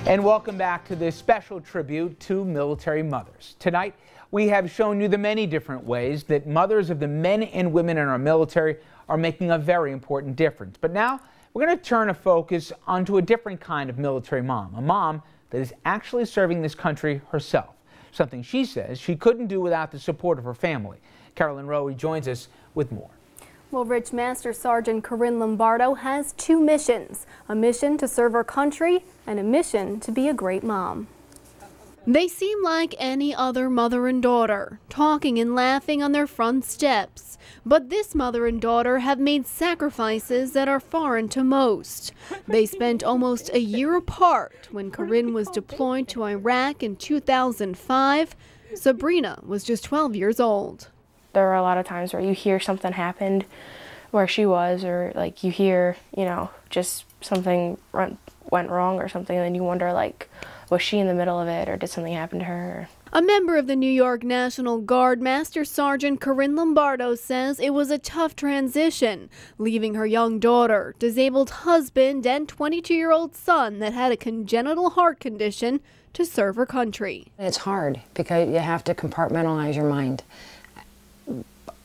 And welcome back to this special tribute to military mothers. Tonight, we have shown you the many different ways that mothers of the men and women in our military are making a very important difference. But now, we're going to turn a focus onto a different kind of military mom, a mom that is actually serving this country herself, something she says she couldn't do without the support of her family. Carolyn Rowe joins us with more. Well, Rich, Master Sergeant Corinne Lombardo has two missions, a mission to serve her country and a mission to be a great mom. They seem like any other mother and daughter, talking and laughing on their front steps. But this mother and daughter have made sacrifices that are foreign to most. They spent almost a year apart. When Corinne was deployed to Iraq in 2005, Sabrina was just 12 years old. There are a lot of times where you hear something happened where she was, or like you hear, just something went wrong or something, and then you wonder, like, was she in the middle of it, or did something happen to her? A member of the New York National Guard, Master Sergeant Corinne Lombardo says it was a tough transition, leaving her young daughter, disabled husband, and 22-year-old son that had a congenital heart condition to serve her country. It's hard because you have to compartmentalize your mind.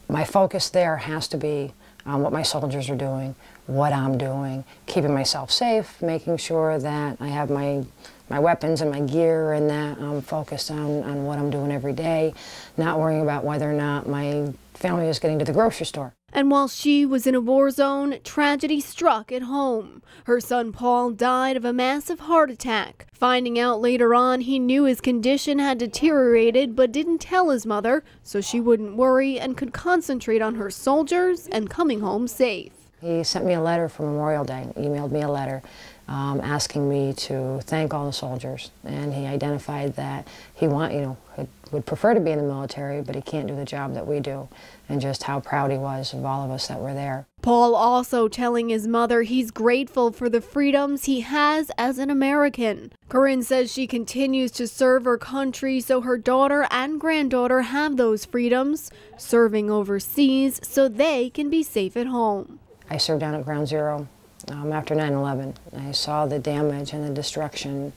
My focus there has to be on what my soldiers are doing, what I'm doing, keeping myself safe, making sure that I have my weapons and my gear, and that I'm focused on what I'm doing every day, not worrying about whether or not my family is getting to the grocery store. And while she was in a war zone, tragedy struck at home. Her son Paul died of a massive heart attack. Finding out later on, he knew his condition had deteriorated but didn't tell his mother so she wouldn't worry and could concentrate on her soldiers and coming home safe. He sent me a letter for Memorial Day, emailed me a letter asking me to thank all the soldiers, and he identified that he would prefer to be in the military, but he can't do the job that we do, and just how proud he was of all of us that were there. Paul also telling his mother he's grateful for the freedoms he has as an American. Corinne says she continues to serve her country so her daughter and granddaughter have those freedoms, serving overseas so they can be safe at home. I served down at Ground Zero after 9/11. I saw the damage and the destruction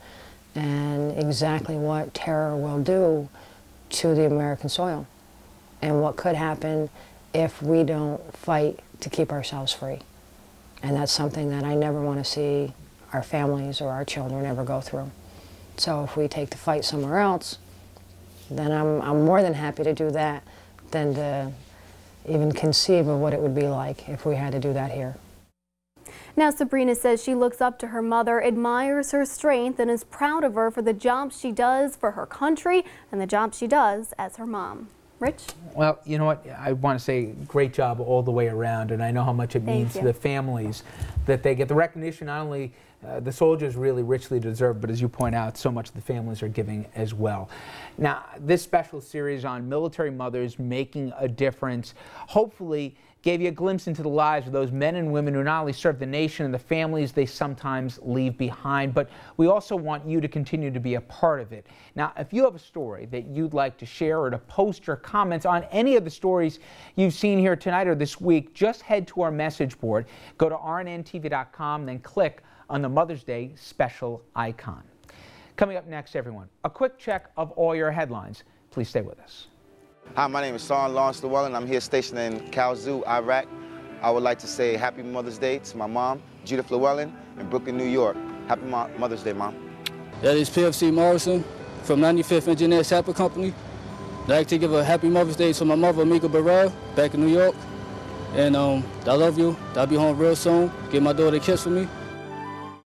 and exactly what terror will do to the American soil and what could happen if we don't fight to keep ourselves free. And that's something that I never want to see our families or our children ever go through. So if we take the fight somewhere else, then I'm more than happy to do that than to even conceive of what it would be like if we had to do that here. Now Sabrina says she looks up to her mother, admires her strength, and is proud of her for the job she does for her country and the job she does as her mom. Rich? Well, you know what? I want to say great job all the way around, and I know how much it means to the families that they get the recognition not only the soldiers really richly deserve, but as you point out, so much the families are giving as well. Now, this special series on military mothers making a difference hopefully gave you a glimpse into the lives of those men and women who not only serve the nation and the families they sometimes leave behind, but we also want you to continue to be a part of it. Now, if you have a story that you'd like to share or to post your comments on any of the stories you've seen here tonight or this week, just head to our message board, go to rnntv.com, then click on the Mother's Day special icon. Coming up next, everyone, a quick check of all your headlines. Please stay with us. Hi, my name is LLEWELLYN. I'm here stationed in Kalamazoo, Iraq. I would like to say Happy Mother's Day to my mom, Judith Llewellyn, in Brooklyn, New York. Happy Mother's Day, Mom. That is PFC Morrison from 95th Engineer Sapper Company. I'd like to give a Happy Mother's Day to my mother, Mika Burrell, back in New York. And I love you. I'll be home real soon. Give my daughter a kiss for me.